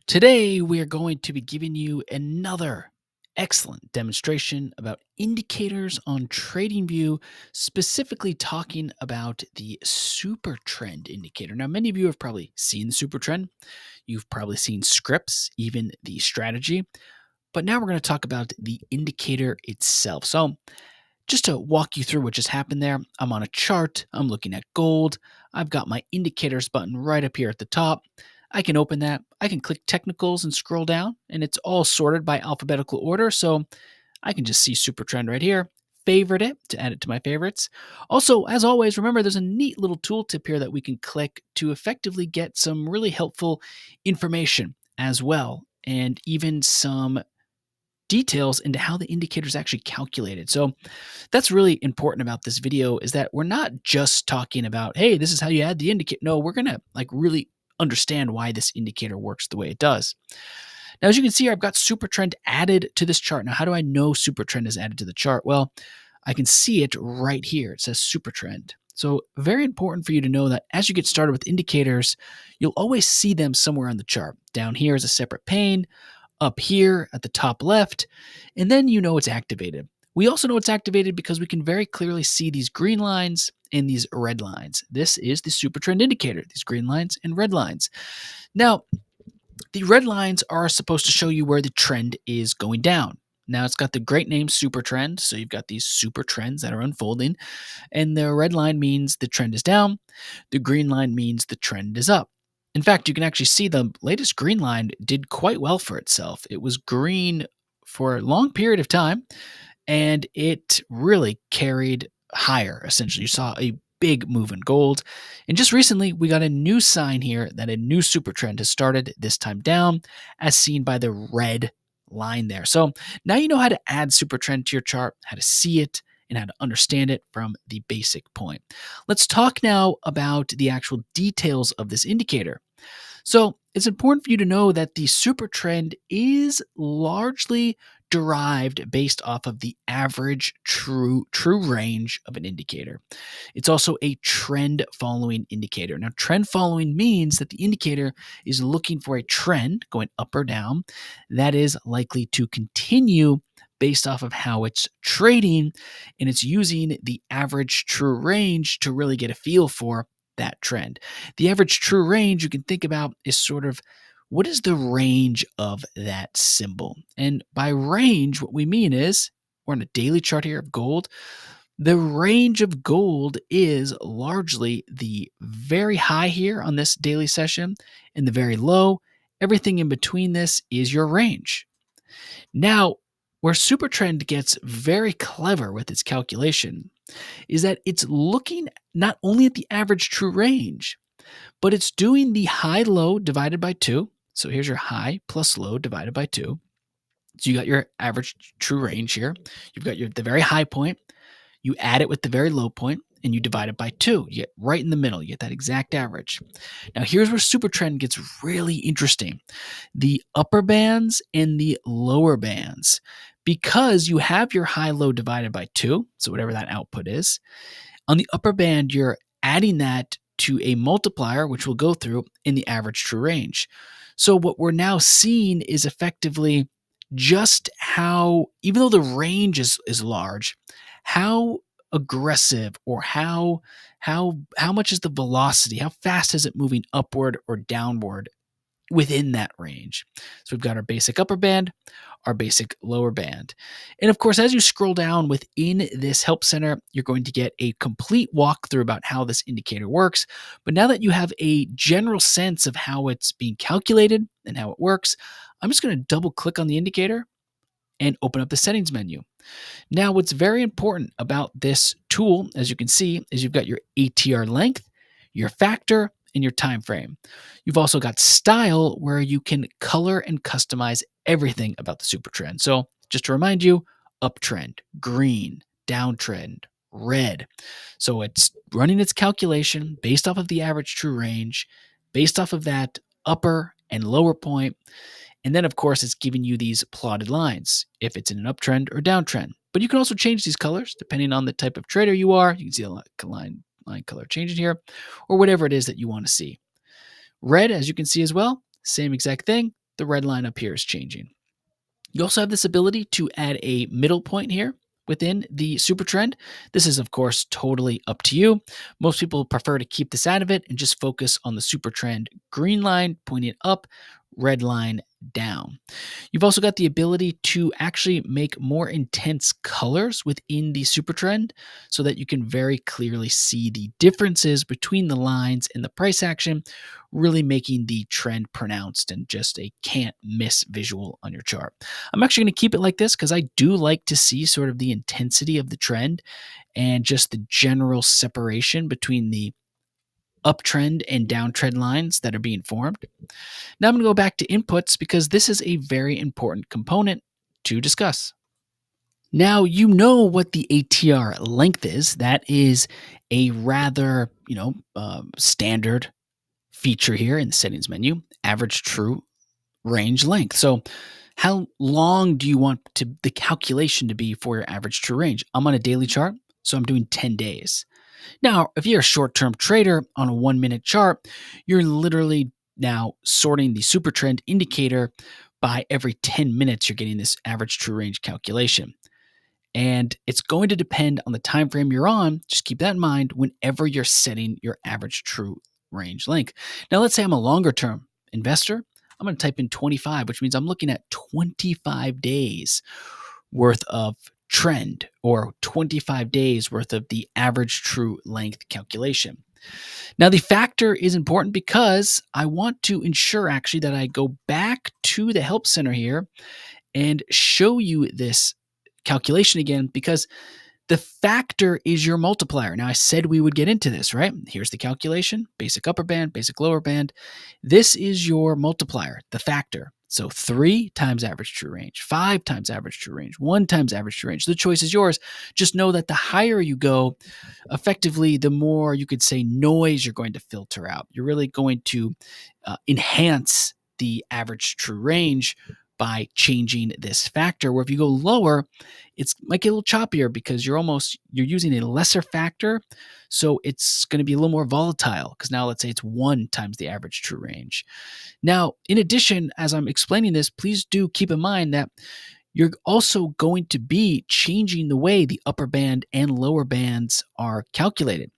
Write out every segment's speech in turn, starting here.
Today, we are going to be giving you another excellent demonstration about indicators on TradingView, specifically talking about the SuperTrend indicator. Now, many of you have probably seen the SuperTrend. You've probably seen scripts, even the strategy. But now we're going to talk about the indicator itself. So, just to walk you through what just happened there, I'm on a chart, I'm looking at gold, I've got my indicators button right up here at the top. I can open that, I can click technicals and scroll down, and it's all sorted by alphabetical order, so I can just see Super Trend right here, favorite it to add it to my favorites. Also, as always, remember there's a neat little tooltip here that we can click to effectively get some really helpful information as well, and even some details into how the indicator is actually calculated. So that's really important about this video is that we're not just talking about, hey, this is how you add the indicator. No, we're going to really understand why this indicator works the way it does. Now, as you can see here, I've got SuperTrend added to this chart. Now, how do I know SuperTrend is added to the chart? Well, I can see it right here. It says SuperTrend. So very important for you to know that as you get started with indicators, you'll always see them somewhere on the chart. Down here is a separate pane, up here at the top left, and then you know it's activated. We also know it's activated because we can very clearly see these green lines and these red lines. This is the super trend indicator, these green lines and red lines. Now, the red lines are supposed to show you where the trend is going down. Now, it's got the great name super trend, so you've got these super trends that are unfolding, and the red line means the trend is down, the green line means the trend is up. In fact, you can actually see the latest green line did quite well for itself. It was green for a long period of time, and it really carried higher, essentially. You saw a big move in gold. And just recently, we got a new sign here that a new super trend has started, this time down, as seen by the red line there. So now you know how to add super trend to your chart, how to see it, and how to understand it from the basic point. Let's talk now about the actual details of this indicator. So it's important for you to know that the super trend is largely derived based off of the average true range of an indicator. It's also a trend following indicator. Now, trend following means that the indicator is looking for a trend going up or down that is likely to continue based off of how it's trading, and it's using the average true range to really get a feel for that trend. The average true range you can think about is sort of what is the range of that symbol? And by range, what we mean is we're on a daily chart here of gold. The range of gold is largely the very high here on this daily session and the very low. Everything in between this is your range. Now, where SuperTrend gets very clever with its calculation is that it's looking not only at the average true range, but it's doing the high low divided by 2. So here's your high plus low divided by 2. So you got your average true range here. You've got the very high point. You add it with the very low point, and you divide it by 2. You get right in the middle. You get that exact average. Now here's where super trend gets really interesting. The upper bands and the lower bands. Because you have your high low divided by 2, so whatever that output is, on the upper band, you're adding that to a multiplier, which we'll go through in the average true range. So what we're now seeing is effectively just how, even though the range is large, how aggressive or how much is the velocity, how fast is it moving upward or downward within that range. So we've got our basic upper band, our basic lower band. And of course, as you scroll down within this help center, you're going to get a complete walkthrough about how this indicator works. But now that you have a general sense of how it's being calculated and how it works, I'm just going to double click on the indicator and open up the settings menu. Now, what's very important about this tool, as you can see, is you've got your ATR length, your factor, and your time frame. You've also got style, where you can color and customize everything about the super trend. So just to remind you, uptrend, green, downtrend, red. So it's running its calculation based off of the average true range, based off of that upper and lower point. And then, of course, it's giving you these plotted lines, if it's in an uptrend or downtrend. But you can also change these colors depending on the type of trader you are. You can see a line color changing here, or whatever it is that you want to see. Red, as you can see as well, same exact thing. the red line up here is changing. You also have this ability to add a middle point here within the super trend. This is, of course, totally up to you. Most people prefer to keep this out of it and just focus on the super trend green line pointing up, red line down. You've also got the ability to actually make more intense colors within the super trend so that you can very clearly see the differences between the lines and the price action, really making the trend pronounced and just a can't miss visual on your chart. I'm actually going to keep it like this because I do like to see sort of the intensity of the trend and just the general separation between the uptrend and downtrend lines that are being formed. Now I'm going to go back to inputs because this is a very important component to discuss. Now you know what the ATR length is. That is a rather, standard feature here in the settings menu, average true range length. So how long do you want the calculation to be for your average true range? I'm on a daily chart, so I'm doing 10 days. Now, if you're a short-term trader on a 1-minute chart, you're literally now sorting the super trend indicator by every 10 minutes you're getting this average true range calculation. And it's going to depend on the time frame you're on. Just keep that in mind whenever you're setting your average true range length. Now, let's say I'm a longer term investor. I'm going to type in 25, which means I'm looking at 25 days worth of trend or 25 days worth of the average true length calculation. Now, the factor is important because I want to ensure actually that I go back to the help center here and show you this calculation again because the factor is your multiplier. Now, I said we would get into this, right? Here's the calculation, basic upper band, basic lower band. This is your multiplier, the factor. So 3 times average true range, 5 times average true range, 1 times average true range. The choice is yours. Just know that the higher you go, effectively, the more you could say noise you're going to filter out. You're really going to enhance the average true range by changing this factor, where if you go lower, it's might get a little choppier because you're using a lesser factor. So it's going to be a little more volatile because now let's say it's 1 times the average true range. Now, in addition, as I'm explaining this, please do keep in mind that you're also going to be changing the way the upper band and lower bands are calculated.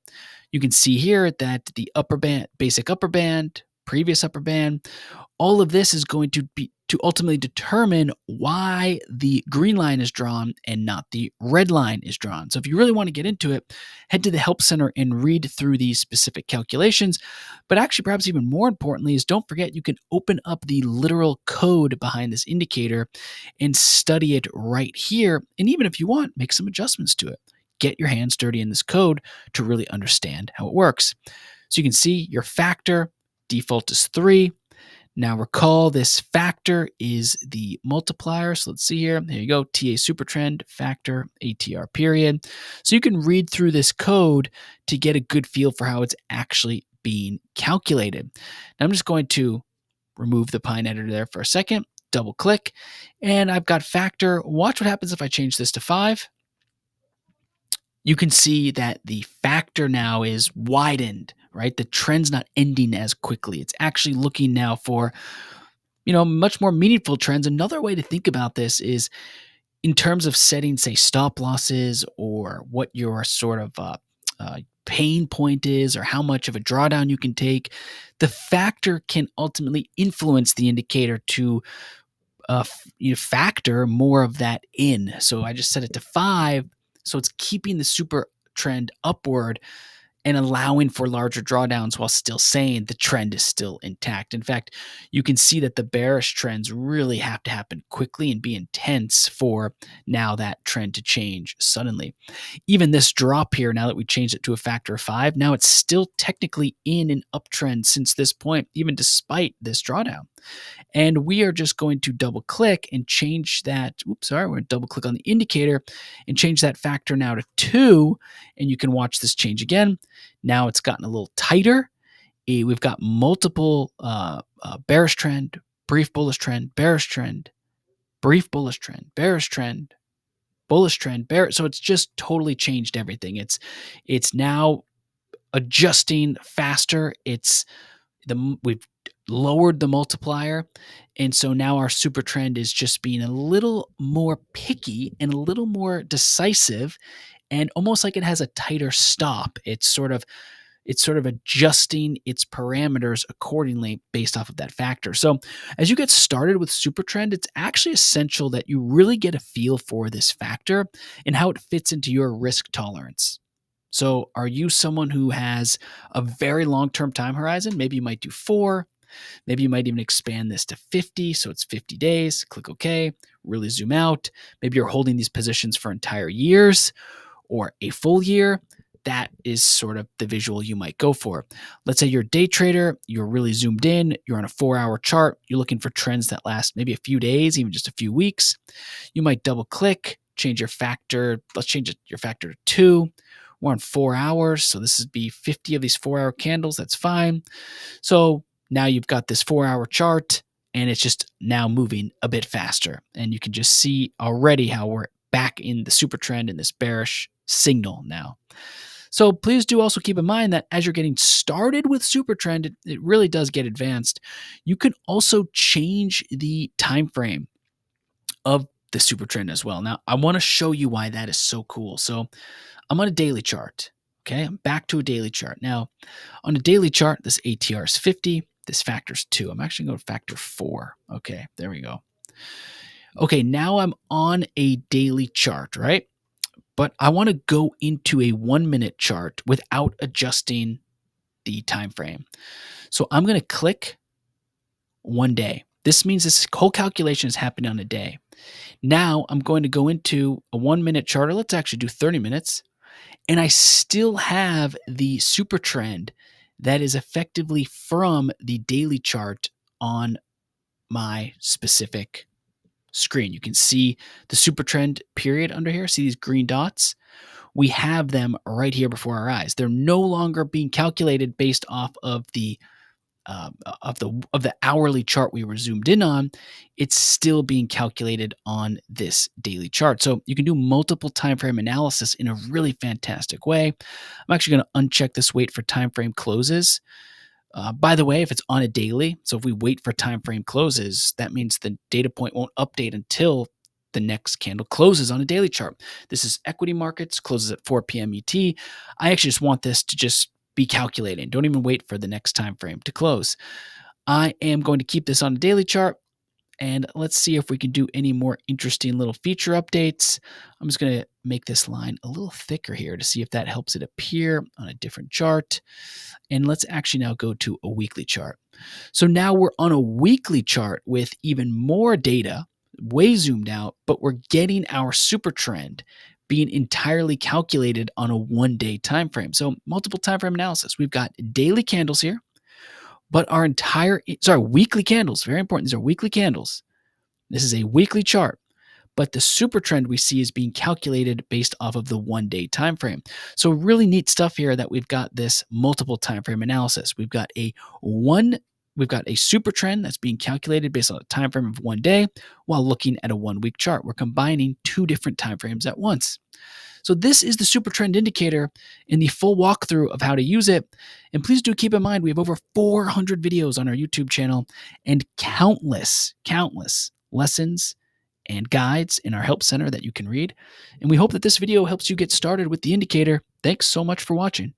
You can see here that the upper band, basic upper band, previous upper band, all of this is going to be to ultimately determine why the green line is drawn and not the red line is drawn. So if you really want to get into it, head to the help center and read through these specific calculations. But actually, perhaps even more importantly is don't forget you can open up the literal code behind this indicator and study it right here. And even if you want, make some adjustments to it. Get your hands dirty in this code to really understand how it works. So you can see your factor, default is 3. Now recall this factor is the multiplier. So let's see here. There you go. TA SuperTrend factor ATR period. So you can read through this code to get a good feel for how it's actually being calculated. Now I'm just going to remove the Pine editor there for a second, double click, and I've got factor. Watch what happens if I change this to 5. You can see that the factor now is widened, right? The trend's not ending as quickly. It's actually looking now for, much more meaningful trends. Another way to think about this is in terms of setting, say, stop losses or what your sort of pain point is or how much of a drawdown you can take. The factor can ultimately influence the indicator to factor more of that in. So I just set it to 5. So it's keeping the super trend upward and allowing for larger drawdowns while still saying the trend is still intact. In fact, you can see that the bearish trends really have to happen quickly and be intense for now that trend to change suddenly. Even this drop here, now that we changed it to a factor of 5, now it's still technically in an uptrend since this point, even despite this drawdown. And we are just going to double click and change that. We're going to double click on the indicator and change that factor now to 2. And you can watch this change again. Now it's gotten a little tighter. We've got multiple bearish trend, brief bullish trend, bearish trend, brief bullish trend, bearish trend, bullish trend, bearish. So it's just totally changed everything. It's now adjusting faster. We've lowered the multiplier. And so now our super trend is just being a little more picky and a little more decisive, and almost like it has a tighter stop. It's sort of adjusting its parameters accordingly based off of that factor. So, as you get started with super trend, it's actually essential that you really get a feel for this factor and how it fits into your risk tolerance. So, are you someone who has a very long term time horizon? Maybe you might do 4. Maybe you might even expand this to 50. So it's 50 days. Click OK. Really zoom out. Maybe you're holding these positions for entire years or a full year. That is sort of the visual you might go for. Let's say you're a day trader, you're really zoomed in, you're on a 4-hour chart, you're looking for trends that last maybe a few days, even just a few weeks. You might double click, change your factor. Let's change your factor to 2. We're on 4 hours, so this would be 50 of these 4-hour candles. That's fine. So now you've got this 4-hour chart, and it's just now moving a bit faster. And you can just see already how we're back in the super trend in this bearish signal now. So please do also keep in mind that as you're getting started with super trend, it really does get advanced. You can also change the time frame of the super trend as well. Now, I want to show you why that is so cool. So I'm on a daily chart. Okay, I'm back to a daily chart. Now, on a daily chart, this ATR is 50. This factor's 2. I'm actually going to factor 4. Okay, there we go. Okay, now I'm on a daily chart, right? But I want to go into a 1-minute chart without adjusting the time frame. So I'm going to click 1 day. This means this whole calculation is happening on a day. Now I'm going to go into a 1-minute chart, or let's actually do 30 minutes. And I still have the super trend that is effectively from the daily chart on my specific screen. You can see the super trend period under here. See these green dots? We have them right here before our eyes. They're no longer being calculated based off of the hourly chart we were zoomed in on. It's still being calculated on this daily chart. So you can do multiple time frame analysis in a really fantastic way. I'm actually going to uncheck this wait for time frame closes. By the way, if it's on a daily, so if we wait for time frame closes, that means the data point won't update until the next candle closes on a daily chart. This is equity markets, closes at 4 p.m. ET. I actually just want this to just be calculating. Don't even wait for the next time frame to close. I am going to keep this on a daily chart, and let's see if we can do any more interesting little feature updates. I'm just going to make this line a little thicker here to see if that helps it appear on a different chart. And let's actually now go to a weekly chart. So now we're on a weekly chart with even more data, way zoomed out, but we're getting our super trend being entirely calculated on a 1-day time frame. So multiple time frame analysis. We've got daily candles here, but our weekly candles, very important. These are weekly candles. This is a weekly chart, but the super trend we see is being calculated based off of the 1-day time frame. So really neat stuff here that we've got this multiple time frame analysis. We've got a super trend that's being calculated based on a time frame of 1 day while looking at a 1-week chart. We're combining 2 different time frames at once. So this is the super trend indicator in the full walkthrough of how to use it. And please do keep in mind, we have over 400 videos on our YouTube channel and countless lessons and guides in our help center that you can read. And we hope that this video helps you get started with the indicator. Thanks so much for watching.